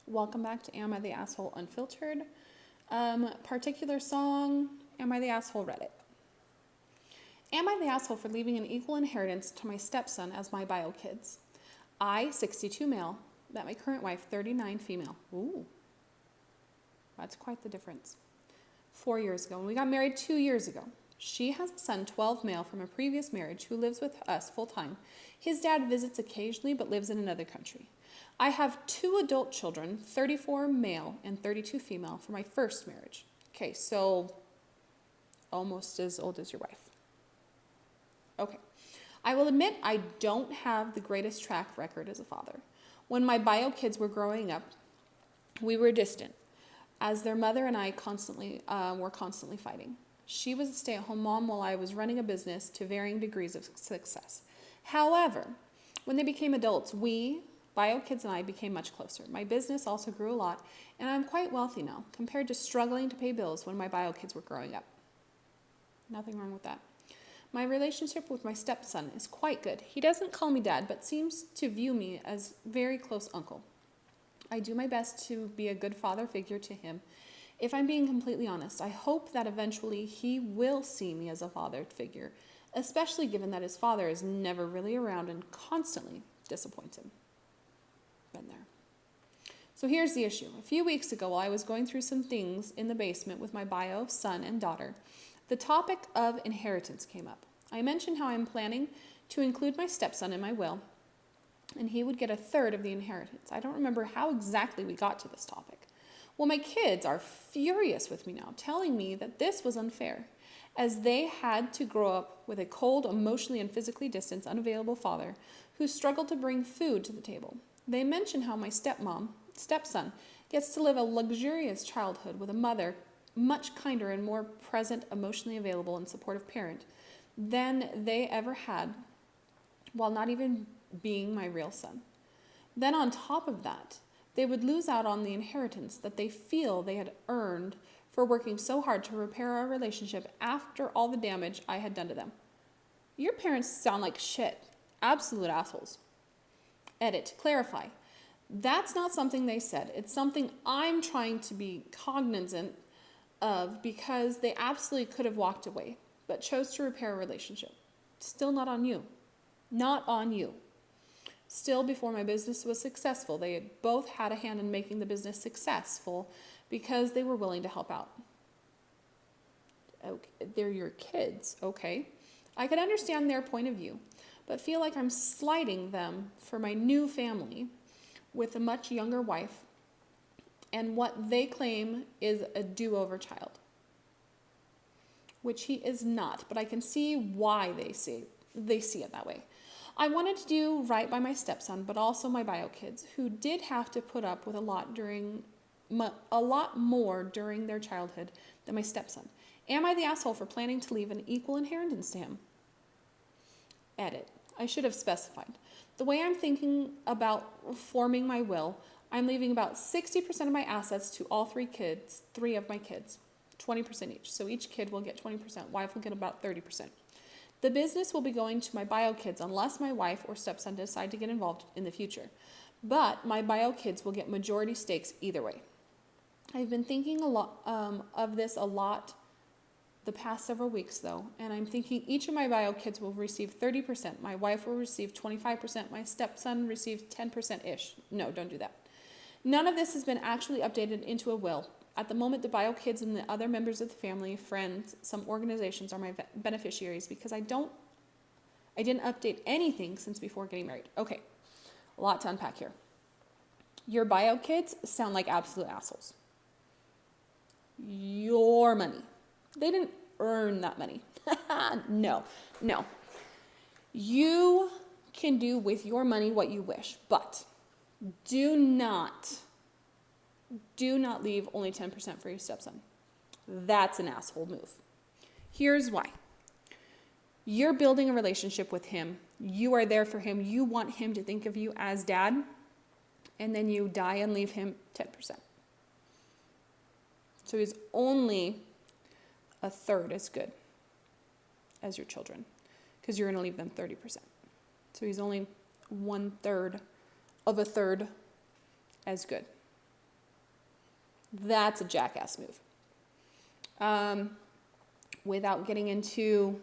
Welcome back to Am I the Asshole Unfiltered. Particular song, Am I the Asshole Reddit. Am I the asshole for leaving an equal inheritance to my stepson as my bio kids? I, 62 male, met my current wife, 39 female. Ooh, that's quite the difference. 4 years ago, and we got married 2 years ago. She has a son, 12 male, from a previous marriage who lives with us full time. His dad visits occasionally but lives in another country. I have 2 adult children, 34 male and 32 female, from my first marriage. Okay, so almost as old as your wife. Okay. I will admit I don't have the greatest track record as a father. When my bio kids were growing up, we were distant, as their mother and I were constantly fighting. She was a stay-at-home mom while I was running a business to varying degrees of success. However, when they became adults, bio kids and I became much closer. My business also grew a lot, and I'm quite wealthy now, compared to struggling to pay bills when my bio kids were growing up. Nothing wrong with that. My relationship with my stepson is quite good. He doesn't call me dad, but seems to view me as very close uncle. I do my best to be a good father figure to him. If I'm being completely honest, I hope that eventually he will see me as a father figure, especially given that his father is never really around and constantly disappoints him. Been there. So here's the issue. A few weeks ago, while I was going through some things in the basement with my bio son and daughter, the topic of inheritance came up. I mentioned how I'm planning to include my stepson in my will, and he would get a third of the inheritance. I don't remember how exactly we got to this topic. Well, my kids are furious with me now, telling me that this was unfair, as they had to grow up with a cold, emotionally and physically distant, unavailable father who struggled to bring food to the table. They mention how my stepson, gets to live a luxurious childhood with a mother much kinder and more present, emotionally available and supportive parent than they ever had, while not even being my real son. Then on top of that, they would lose out on the inheritance that they feel they had earned for working so hard to repair our relationship after all the damage I had done to them. Your parents sound like shit. Absolute assholes. Edit. Clarify. That's not something they said. It's something I'm trying to be cognizant of, because they absolutely could have walked away, but chose to repair a relationship. Still not on you. Not on you. Still, before my business was successful, they had both had a hand in making the business successful because they were willing to help out. Okay, they're your kids, okay? I could understand their point of view, but feel like I'm slighting them for my new family with a much younger wife and what they claim is a do-over child, which he is not, but I can see why they see it that way. I wanted to do right by my stepson, but also my bio kids, who did have to put up with a lot more during their childhood than my stepson. Am I the asshole for planning to leave an equal inheritance to him? Edit. I should have specified. The way I'm thinking about forming my will, I'm leaving about 60% of my assets to all 3 of my kids, 20% each. So each kid will get 20%. Wife will get about 30%. The business will be going to my bio kids unless my wife or stepson decide to get involved in the future. But my bio kids will get majority stakes either way. I've been thinking a lot of this a lot the past several weeks, though, and I'm thinking each of my bio kids will receive 30%. My wife will receive 25%. My stepson receives 10%-ish. No, don't do that. None of this has been actually updated into a will. At the moment, the bio kids and the other members of the family, friends, some organizations are my beneficiaries because I didn't update anything since before getting married. Okay, a lot to unpack here. Your bio kids sound like absolute assholes. Your money. They didn't earn that money. No. You can do with your money what you wish, but do not leave only 10% for your stepson. That's an asshole move. Here's why. You're building a relationship with him. You are there for him. You want him to think of you as dad, and then you die and leave him 10%. So he's only a third as good as your children, because you're going to leave them 30%. So he's only 1/3 of a third as good. That's a jackass move. Without getting into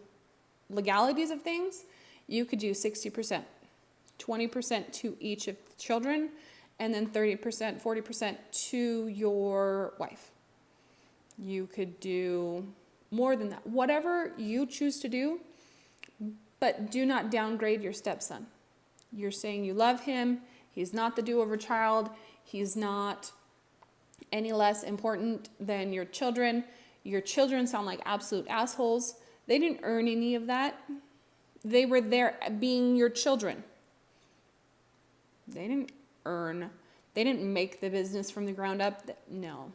legalities of things, you could do 60%, 20% to each of the children, and then 30%, 40% to your wife. You could do more than that. Whatever you choose to do, but do not downgrade your stepson. You're saying you love him. He's not the do-over child. He's not any less important than your children. Your children sound like absolute assholes. They didn't earn any of that. They were there being your children. They didn't make the business from the ground up. No.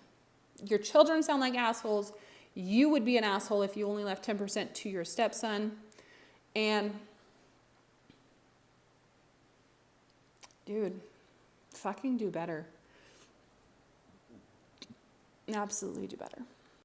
Your children sound like assholes. You would be an asshole if you only left 10% to your stepson. And, dude, fucking do better. Absolutely do better.